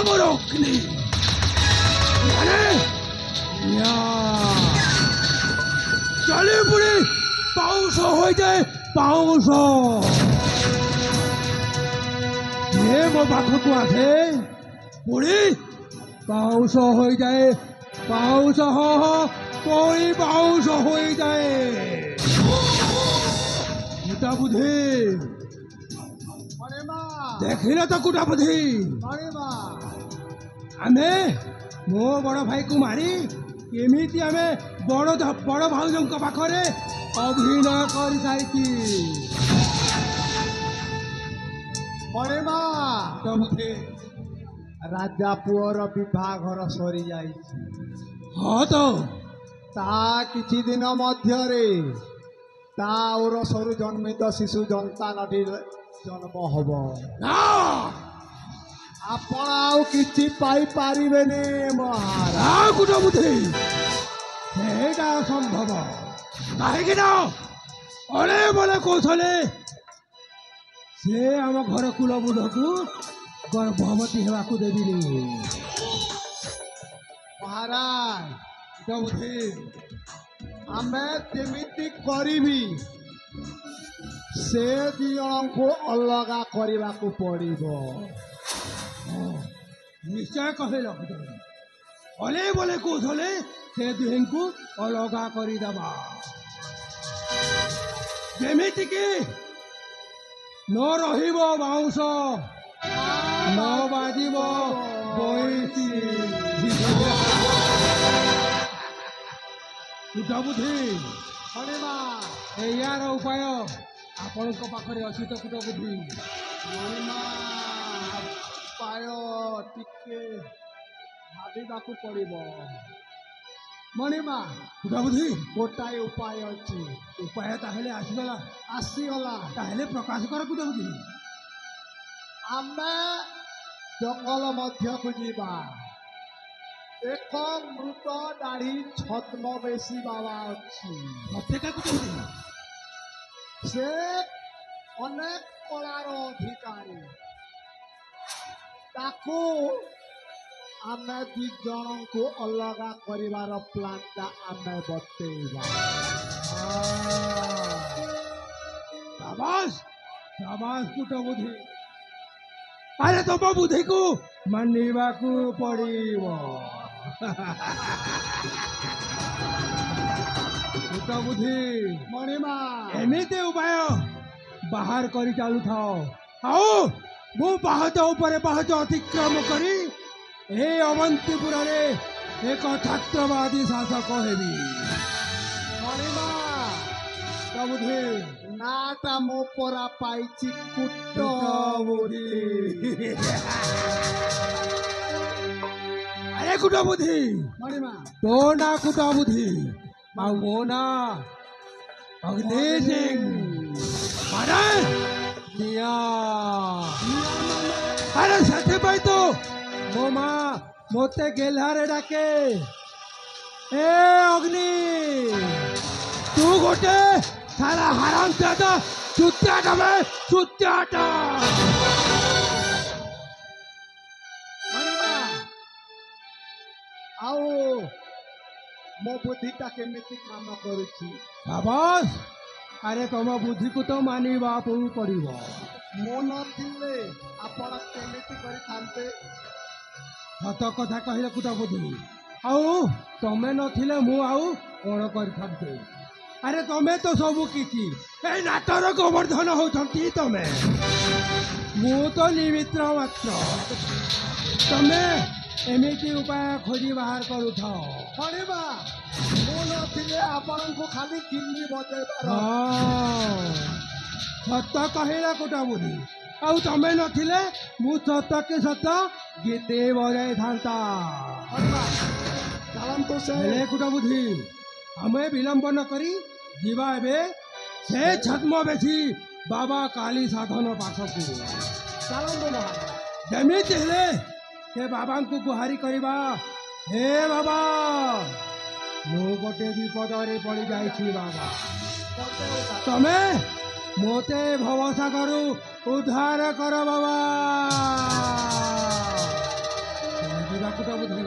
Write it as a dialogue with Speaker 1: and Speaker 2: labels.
Speaker 1: मोर अग्नि चले पुरी पाउस हो जाए पाउस ये मो पाख को आसे पुरी पाउस हो जाए पाउस हो कोई पाउस हो जाए कुटा बुद्धि देखिल तो कुटा बुद्धि आमे मो बड़ भाई को मारी केमिति आमे बड़ बड़ भाउजों पाखरे अभिनय कर सारी
Speaker 2: राजा पुअर विवाहर सरी जाई
Speaker 1: हाँ तो
Speaker 2: ता किछि दिन मध्यरे ता और सरू जन्मित शिशु संतानटी जन्म हब आपण आउ किछि पाई पारिबेने महाराज
Speaker 1: कुटा बुद्धि सेटा संभव कहीं ना अले बोले कौशले से आम घर कुलबुध को गर्भवती हेबा को देबिनी
Speaker 2: महाराज
Speaker 1: कुटा बुद्धि
Speaker 2: आमे केमिति करिबी से दी जन को अलगा करबा को पड़िबो
Speaker 1: निश्चय कहे अले बोले कौशले से दुहें को अलगा करदेबा जेमिति कि न रहिब बाउंस न बाजिब बइसी कुटा बुद्धि यार उपाय आपण पाखे अच्छी तो कुटा बुद्धि
Speaker 2: उपाय टिके भाविबाकू पड़िबो मणिमा
Speaker 1: कुटा बुद्धि
Speaker 2: गोटाए उपाय अच्छी
Speaker 1: उपाय ताहेले
Speaker 2: आसीगला
Speaker 1: ताहेले प्रकाश कर कुटा बुद्धि
Speaker 2: आमे जंगल मध्य को जीवा एक मृत दाढ़ी छद्मवेशी बाबा अच्छी
Speaker 1: प्रत्येक कुटा बुद्धि
Speaker 2: से अनेक कलार अधिकारी ताकू आमे दी जन को अलगा करिवार प्लान ता आमे बतेइबा
Speaker 1: शाबाश शाबाश कुटा बुद्धि अरे तुम बुद्धि को मानिबा को पड़िबो कुटा बुद्धि
Speaker 2: मणिमा
Speaker 1: एमिते उपाय बाहर करी चालू थाओ आओ मु पाहच ऊपर पाहच अतिक्रम करी ए अवंतीपुर रे एक छात्रवादी शासक हेबी
Speaker 2: मणिमा
Speaker 1: बुद्धि
Speaker 2: नाटा मो परा पाइची कुट बुद्धि
Speaker 1: अरे कुटा बुद्धि
Speaker 2: मणिमा
Speaker 1: तो ना कुटा बुद्धि मो ना अग्नि सिंह अरे साथे भाई तो मो माँ मोते गेल्हारे डाके ए अग्नि तू गोटे सारा हराम दादा चुत्याटा में चुत्याटा
Speaker 2: आओ मो बुद्धिटा केमिति काम करुछि
Speaker 1: शाबाश अरे तुम बुद्धि को तो मानिबा पड़िबो
Speaker 2: मो नथिले आपण केमिति करि थांते
Speaker 1: सत कथा कहले कुटा बुद्धि आउ तमे नथिले मु आउ कोन कर थांते अरे तमे तो सब किछि ए नाटर गोवर्धन होथंती तमे मु तो निमित्र मात्र तमे एमिति उपाय खोजी बाहर करू थाओ
Speaker 2: पड़िबा मो नथिले आपण को खाली किल्ली बजेबार
Speaker 1: सत कहला कुटा बुद्धि आउ तमे नथिले मु सत के सत गीते बजाई थांता
Speaker 2: चलन तो से
Speaker 1: हेले कुटा बुद्धि हमें विलंब न करी जीवा एबे से छद्मवेशी बाबा काली साधन पाखकू
Speaker 2: चलन तो महाराज
Speaker 1: जेमिति हेले से बाबा को गुहारी करिबा हे बाबा मु गोटे विपदरे पड़ी जाइछि बाबा तमे मोते भवसागरु उद्धार कर बाबा କୁଟା ବୁଧି